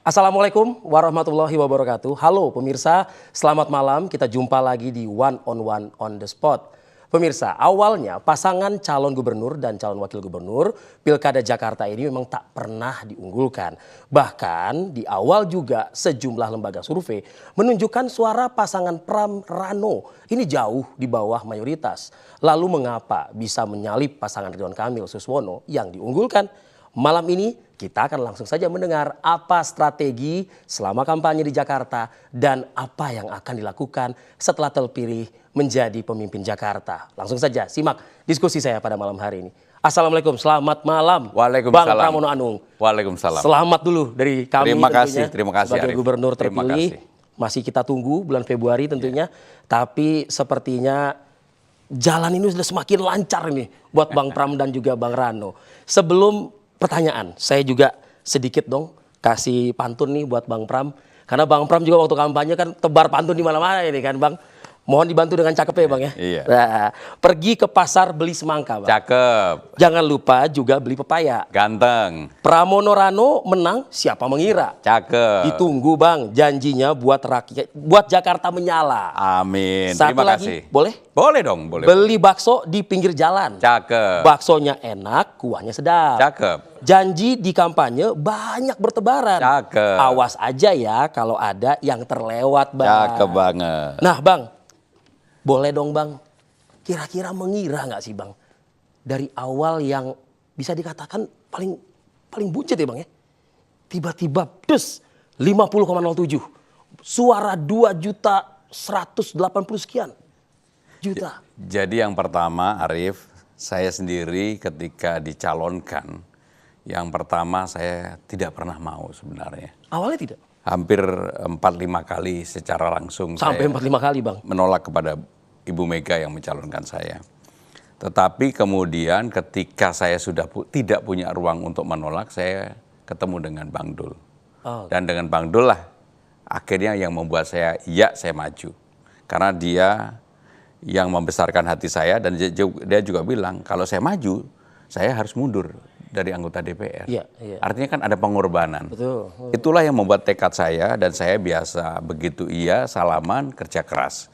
Assalamualaikum warahmatullahi wabarakatuh. Halo pemirsa, selamat malam. Kita jumpa lagi di One on the Spot. Pemirsa, awalnya pasangan calon gubernur dan calon wakil gubernur Pilkada Jakarta ini memang tak pernah diunggulkan. Bahkan di awal juga sejumlah lembaga survei menunjukkan suara pasangan Pram Rano ini jauh di bawah mayoritas. Lalu mengapa bisa menyalip pasangan Ridwan Kamil Suswono yang diunggulkan? Malam ini kita akan langsung saja mendengar apa strategi selama kampanye di Jakarta dan apa yang akan dilakukan setelah terpilih menjadi pemimpin Jakarta. Langsung saja simak diskusi saya pada malam hari ini. Assalamualaikum, selamat malam. Waalaikumsalam. Bang Pramono Anung. Waalaikumsalam. Selamat dulu dari kami. Terima kasih sebagai Arif. gubernur terpilih. Masih kita tunggu bulan Februari tentunya. Tapi sepertinya jalan ini sudah semakin lancar nih buat Bang Pram dan juga Bang Rano. Sebelum pertanyaan, saya juga sedikit dong kasih pantun nih buat Bang Pram. Karena Bang Pram juga waktu kampanye kan tebar pantun di mana-mana ini kan Bang. Mohon dibantu dengan cakep ya Bang ya. Iya. Nah, pergi ke pasar beli semangka Bang. Cakep. Jangan lupa juga beli pepaya. Ganteng. Pramono Rano menang, siapa mengira. Cakep. Ditunggu Bang, janjinya buat rakyat, buat Jakarta menyala. Amin. Satu Terima lagi, kasih. boleh? Boleh dong, boleh. Beli bakso di pinggir jalan. Cakep. Baksonya enak, kuahnya sedap. Cakep. Janji di kampanye banyak bertebaran. Cakep. Awas aja ya kalau ada yang terlewat Bang. Cakep banget. Nah Bang, boleh dong Bang, kira-kira mengira nggak sih Bang, dari awal yang bisa dikatakan paling buncit ya Bang ya, tiba-tiba des 50,07, suara 2.180 sekian juta. Jadi yang pertama Arif, saya sendiri ketika dicalonkan, yang pertama saya tidak pernah mau sebenarnya. Awalnya tidak? Hampir 4-5 kali secara langsung. Sampai 4-5 kali Bang? Menolak kepada Ibu Mega yang mencalonkan saya. Tetapi kemudian ketika saya sudah tidak punya ruang untuk menolak, saya ketemu dengan Bang Dul. Oh. Dan dengan Bang Dul lah akhirnya yang membuat saya maju. Karena dia yang membesarkan hati saya dan dia juga bilang kalau saya maju, saya harus mundur dari anggota DPR. Iya. Artinya kan ada pengorbanan. Betul. Itulah yang membuat tekad saya dan saya biasa begitu salaman, kerja keras.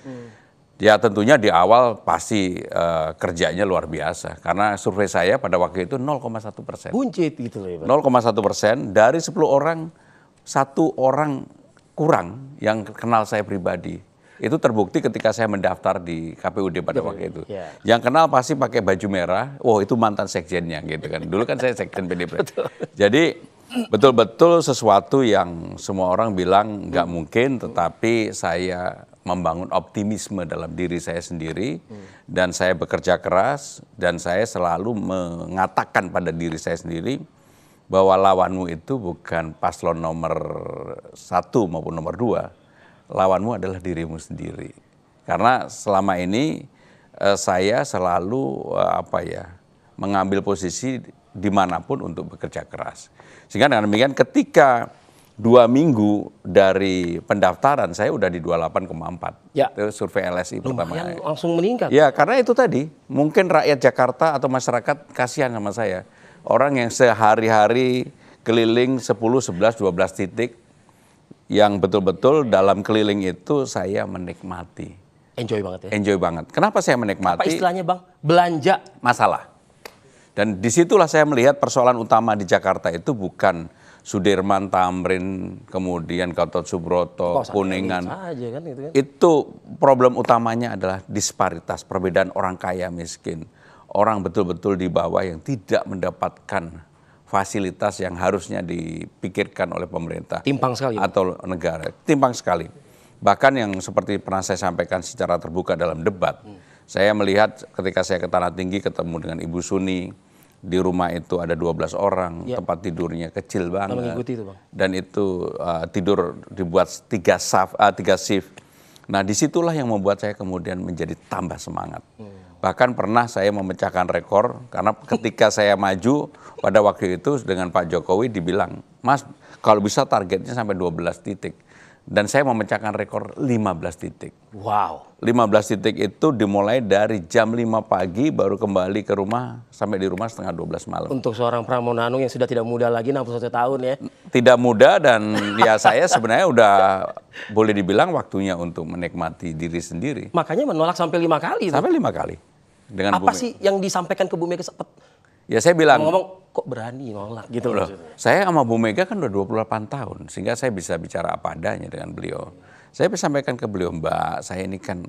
Ya tentunya di awal pasti kerjanya luar biasa karena survei saya pada waktu itu 0,1%. Buncit gitu loh ya Bang. 0,1% dari 10 orang, 1 orang kurang yang kenal saya pribadi. Itu terbukti ketika saya mendaftar di KPUD pada waktu itu. Ya. Yang kenal pasti pakai baju merah, itu mantan sekjennya gitu kan. Dulu kan saya sekjen PDIP. Jadi betul-betul sesuatu yang semua orang bilang nggak mungkin, tetapi saya membangun optimisme dalam diri saya sendiri dan saya bekerja keras dan saya selalu mengatakan pada diri saya sendiri bahwa lawanmu itu bukan paslon nomor 1 maupun nomor 2, lawanmu adalah dirimu sendiri. Karena selama ini saya selalu mengambil posisi dimanapun untuk bekerja keras. Sehingga dengan demikian ketika 2 minggu dari pendaftaran saya udah di 28,4. Ya. Itu survei LSI pertama. Lumayan langsung meningkat. Ya karena itu tadi mungkin rakyat Jakarta atau masyarakat kasihan sama saya. Orang yang sehari-hari keliling 10, 11, 12 titik yang betul-betul dalam keliling itu saya menikmati. Enjoy banget ya? Enjoy banget. Kenapa saya menikmati? Apa istilahnya Bang? Belanja. Masalah. Dan disitulah saya melihat persoalan utama di Jakarta itu bukan Sudirman, Tamrin, kemudian Gatot Subroto, Kuningan. Aja kan, gitu kan? Itu problem utamanya adalah disparitas, perbedaan orang kaya miskin. Orang betul-betul di bawah yang tidak mendapatkan fasilitas yang harusnya dipikirkan oleh pemerintah. Timpang sekali. Atau negara. Timpang sekali. Bahkan yang seperti pernah saya sampaikan secara terbuka dalam debat. Saya melihat ketika saya ke Tanah Tinggi ketemu dengan Ibu Suni. Di rumah itu ada 12 orang, tempat tidurnya kecil banget. Mengikuti itu Bang. Dan itu tidur dibuat 3 shift. Nah disitulah yang membuat saya kemudian menjadi tambah semangat. Bahkan pernah saya memecahkan rekor karena ketika saya maju pada waktu itu dengan Pak Jokowi dibilang, Mas kalau bisa targetnya sampai 12 titik. Dan saya memecahkan rekor 15 titik. Wow. 15 titik itu dimulai dari jam 5 pagi baru kembali ke rumah sampai di rumah setengah 12 malam. Untuk seorang Pramono Anung yang sudah tidak muda lagi 61 tahun ya. Tidak mudah dan ya saya sebenarnya udah boleh dibilang waktunya untuk menikmati diri sendiri. Makanya menolak sampai 5 kali. Sampai 5 kali. Dengan Apa Bu sih yang disampaikan ke Bu Mega? Ya saya bilang, Ngomong kok berani nolak gitu loh. saya sama Bu Mega kan udah 28 tahun, sehingga saya bisa bicara apa adanya dengan beliau. Saya bisa sampaikan ke beliau, Mbak, saya ini kan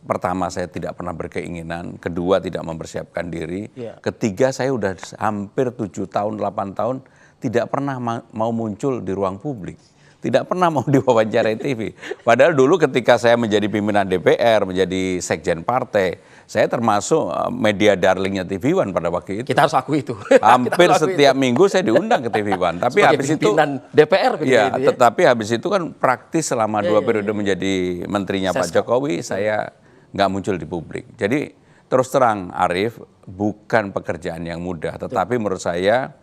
pertama saya tidak pernah berkeinginan, kedua tidak mempersiapkan diri, ketiga saya udah hampir 7 tahun, 8 tahun tidak pernah mau muncul di ruang publik. Tidak pernah mau diwawancarai TV. Padahal dulu ketika saya menjadi pimpinan DPR, menjadi sekjen partai, saya termasuk media darlingnya TV One pada waktu itu. Kita harus akui itu. Hampir setiap minggu saya diundang ke TV One. Tapi sebagai habis itu pimpinan DPR ya, gitu ya. tetapi habis itu kan praktis selama 2 periode menjadi menterinya Pak Jokowi, saya nggak muncul di publik. Jadi terus terang Arief, bukan pekerjaan yang mudah, tetapi menurut saya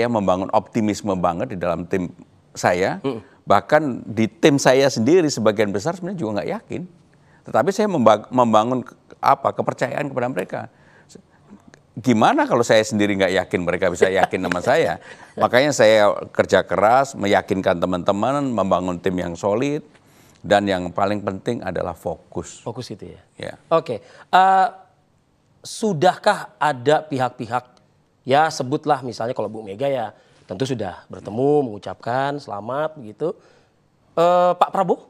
membangun optimisme banget di dalam tim saya, bahkan di tim saya sendiri sebagian besar sebenarnya juga nggak yakin. Tetapi saya membangun kepercayaan kepada mereka. Gimana kalau saya sendiri nggak yakin, mereka bisa yakin sama saya. Makanya saya kerja keras, meyakinkan teman-teman, membangun tim yang solid, dan yang paling penting adalah fokus. Fokus itu ya. Ya. Oke. Sudahkah ada pihak-pihak, ya sebutlah misalnya kalau Bu Mega ya tentu sudah bertemu, mengucapkan selamat begitu. Pak Prabowo?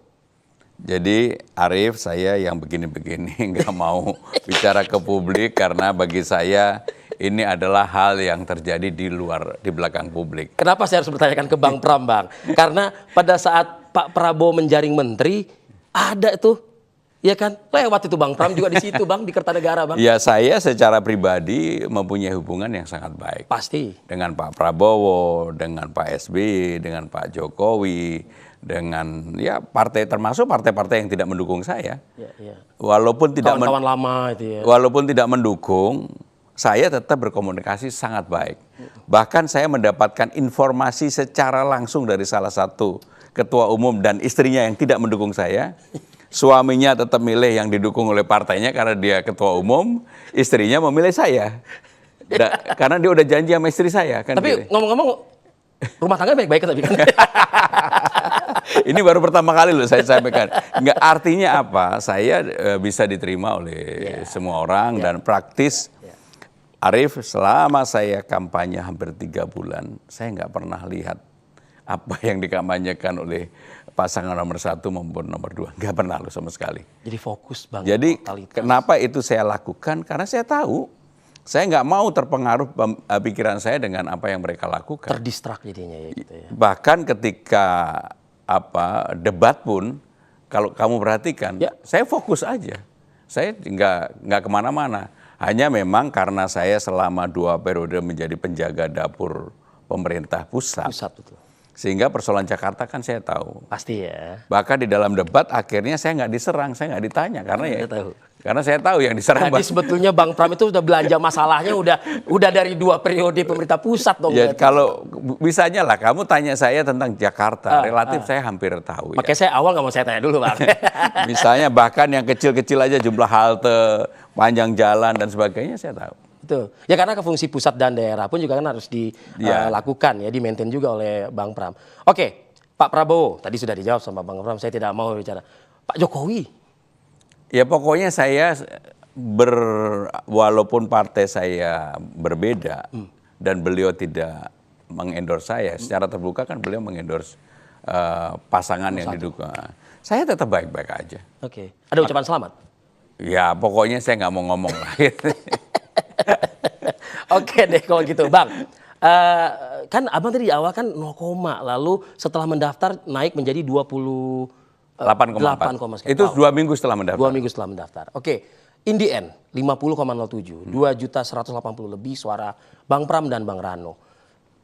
Jadi Arief, saya yang begini-begini nggak mau bicara ke publik karena bagi saya ini adalah hal yang terjadi di belakang publik. Kenapa saya harus bertanyakan ke Bang Pram, Bang? Karena pada saat Pak Prabowo menjaring menteri, ada tuh, ya kan? Lewat itu Bang Pram juga di situ, Bang, di Kertanegara, Bang. Ya, saya secara pribadi mempunyai hubungan yang sangat baik. Pasti. Dengan Pak Prabowo, dengan Pak SBY, dengan Pak Jokowi, dengan ya partai, termasuk partai-partai yang tidak mendukung saya. Ya. Walaupun tidak kawan-kawan lama itu ya. Walaupun tidak mendukung, saya tetap berkomunikasi sangat baik. Bahkan saya mendapatkan informasi secara langsung dari salah satu ketua umum dan istrinya yang tidak mendukung saya. Suaminya tetap milih yang didukung oleh partainya karena dia ketua umum, istrinya memilih saya. Karena dia udah janji sama istri saya. Kan tapi ngomong-ngomong, rumah tangga baik-baik tapi kan. Ini baru pertama kali loh saya sampaikan. Nggak, artinya apa? Saya bisa diterima oleh semua orang dan praktis. Arief, selama saya kampanye hampir 3 bulan, saya nggak pernah lihat apa yang dikampanyekan oleh pasangan nomor 1 maupun nomor 2. Nggak pernah loh sama sekali. Jadi fokus banget. Jadi kenapa itu saya lakukan? Karena saya tahu saya nggak mau terpengaruh pikiran saya dengan apa yang mereka lakukan. Terdistrak jadinya ya gitu ya. Bahkan ketika debat pun, kalau kamu perhatikan, saya fokus aja. Saya nggak kemana-mana. Hanya memang karena saya selama 2 periode menjadi penjaga dapur pemerintah pusat. Betul. Sehingga persoalan Jakarta kan saya tahu. Pasti ya. Bahkan di dalam debat akhirnya saya nggak diserang, saya nggak ditanya karena karena saya tahu yang diserang. Jadi sebetulnya Bang Pram itu sudah belanja masalahnya udah dari 2 periode pemerintah pusat dong. Ya, kalau bisanya lah kamu tanya saya tentang Jakarta, relatif saya hampir tahu. Makanya saya awal nggak mau saya tanya dulu, Bang. Misalnya bahkan yang kecil-kecil aja jumlah halte, panjang jalan dan sebagainya saya tahu. Betul. Ya karena ke fungsi pusat dan daerah pun juga kan harus dilakukan ya, di-maintain juga oleh Bang Pram. Oke, Pak Prabowo tadi sudah dijawab sama Bang Pram, saya tidak mau bicara. Pak Jokowi. Ya pokoknya saya walaupun partai saya berbeda dan beliau tidak mengendorse saya, secara terbuka kan beliau mengendorse pasangan yang didukung. Saya tetap baik-baik aja. Oke. Ada ucapan selamat? Ya pokoknya saya nggak mau ngomong lah. Oke deh kalau gitu, Bang. Kan Abang tadi di awal kan 0, lalu setelah mendaftar naik menjadi 8,4. Itu 2 minggu setelah mendaftar. 2 minggu setelah mendaftar. Oke. In the end 50,07, 2.180.000 lebih suara Bang Pram dan Bang Rano.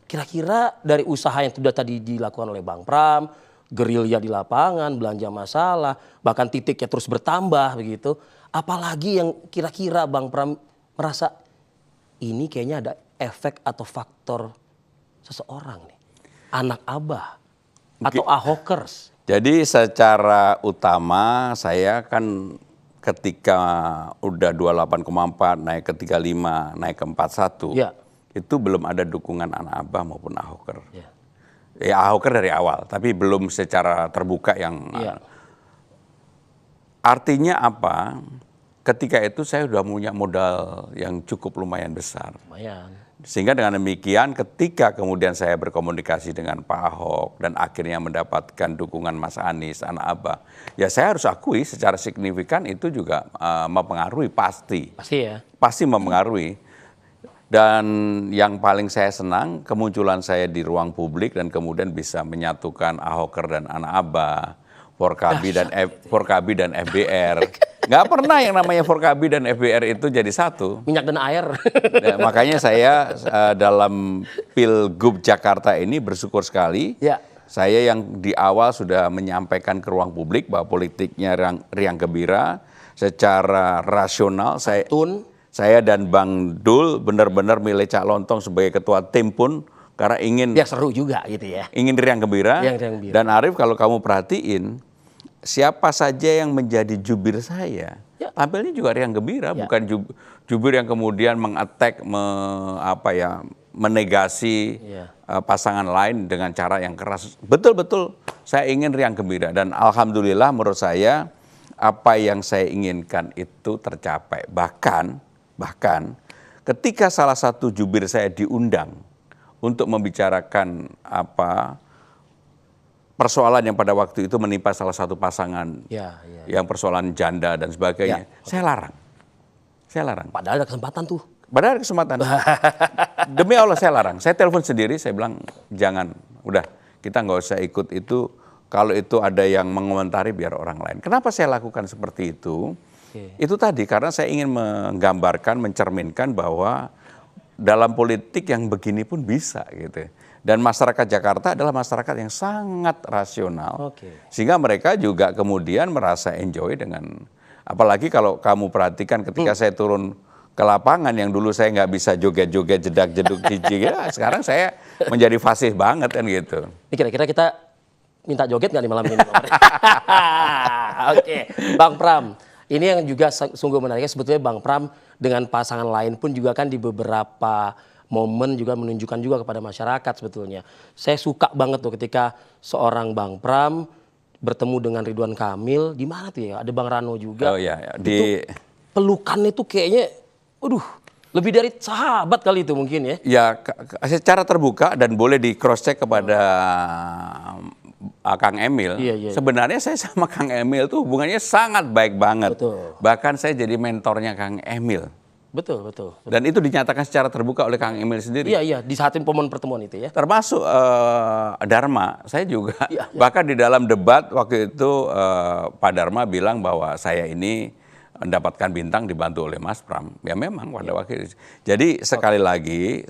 Kira-kira dari usaha yang sudah tadi dilakukan oleh Bang Pram, gerilya di lapangan, belanja masalah, bahkan titiknya terus bertambah begitu. Apalagi yang kira-kira Bang Pram merasa ini kayaknya ada efek atau faktor seseorang nih, anak Abah atau Ahokers? Jadi secara utama saya kan ketika udah 28,4 naik ke 35, naik ke 41, Ya. itu belum ada dukungan anak Abah maupun Ahoker. Ya. Ya Ahoker dari awal, tapi belum secara terbuka yang Ya. artinya apa? Ketika itu saya sudah punya modal yang cukup lumayan besar. Lumayan. Sehingga dengan demikian ketika kemudian saya berkomunikasi dengan Pak Ahok dan akhirnya mendapatkan dukungan Mas Anies, anak Abah, ya saya harus akui secara signifikan itu juga mempengaruhi pasti. Pasti ya. Pasti mempengaruhi. Dan yang paling saya senang kemunculan saya di ruang publik dan kemudian bisa menyatukan Ahoker dan anak Abah, Forkabi dan FBR. Nggak pernah yang namanya Forkabi dan FBR itu jadi satu. Minyak dan air. Nah, makanya saya dalam Pilgub Jakarta ini bersyukur sekali. Ya. Saya yang di awal sudah menyampaikan ke ruang publik bahwa politiknya riang gembira, secara rasional. Saya dan Bang Dul benar-benar milih Cak Lontong sebagai ketua tim pun karena ingin Ya seru juga gitu ya. ingin riang gembira. Riang gembira. Dan Arief kalau kamu perhatiin, siapa saja yang menjadi jubir saya, Ya. tampilnya juga riang gembira, Ya. bukan jubir yang kemudian mengattack, menegasi Ya. pasangan lain dengan cara yang keras. Betul-betul saya ingin riang gembira dan alhamdulillah menurut saya apa yang saya inginkan itu tercapai. Bahkan ketika salah satu jubir saya diundang untuk membicarakan persoalan yang pada waktu itu menimpa salah satu pasangan yang persoalan janda dan sebagainya, saya larang. Padahal ada kesempatan tuh. Padahal ada kesempatan. Demi Allah saya larang. Saya telepon sendiri, saya bilang jangan, udah kita nggak usah ikut itu. Kalau itu ada yang mengomentari biar orang lain. Kenapa saya lakukan seperti itu? Itu tadi karena saya ingin menggambarkan, mencerminkan bahwa dalam politik yang begini pun bisa gitu. Dan masyarakat Jakarta adalah masyarakat yang sangat rasional. Sehingga mereka juga kemudian merasa enjoy dengan, apalagi kalau kamu perhatikan ketika saya turun ke lapangan yang dulu saya nggak bisa joget-joget, jedak-jeduk cici, ya, sekarang saya menjadi fasih banget kan gitu. Ini kira-kira kita minta joget nggak nih malam ini? Oke, Bang Pram. Ini yang juga sungguh menariknya sebetulnya Bang Pram dengan pasangan lain pun juga kan di beberapa momen juga menunjukkan juga kepada masyarakat sebetulnya. Saya suka banget tuh ketika seorang Bang Pram bertemu dengan Ridwan Kamil, di mana tuh ya? Ada Bang Rano juga. Oh iya, di pelukannya tuh kayaknya, waduh, lebih dari sahabat kali itu mungkin ya. Ya, secara terbuka dan boleh di cross check kepada Kang Emil. Sebenarnya saya sama Kang Emil tuh hubungannya sangat baik banget. Betul. Bahkan saya jadi mentornya Kang Emil. Betul. Dan itu dinyatakan secara terbuka oleh Kang Emil sendiri. Iya, di saat momen pertemuan itu ya. Termasuk Dharma, saya juga. Bahkan di dalam debat waktu itu Pak Dharma bilang bahwa saya ini mendapatkan bintang dibantu oleh Mas Pram. Ya memang pada waktu itu. Jadi sekali lagi,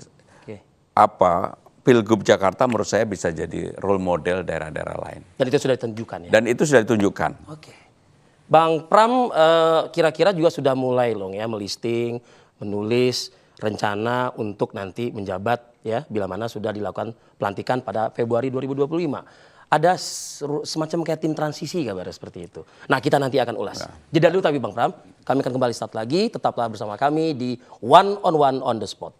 Pilgub Jakarta menurut saya bisa jadi role model daerah-daerah lain. Dan itu sudah ditunjukkan ya? Dan itu sudah ditunjukkan. Oke. Bang Pram kira-kira juga sudah mulai loh ya melisting, menulis rencana untuk nanti menjabat ya bila mana sudah dilakukan pelantikan pada Februari 2025. Ada semacam kayak tim transisi kabar seperti itu. Nah kita nanti akan ulas. Jeda dulu tapi Bang Pram, kami akan kembali saat lagi. Tetaplah bersama kami di One on One on the Spot.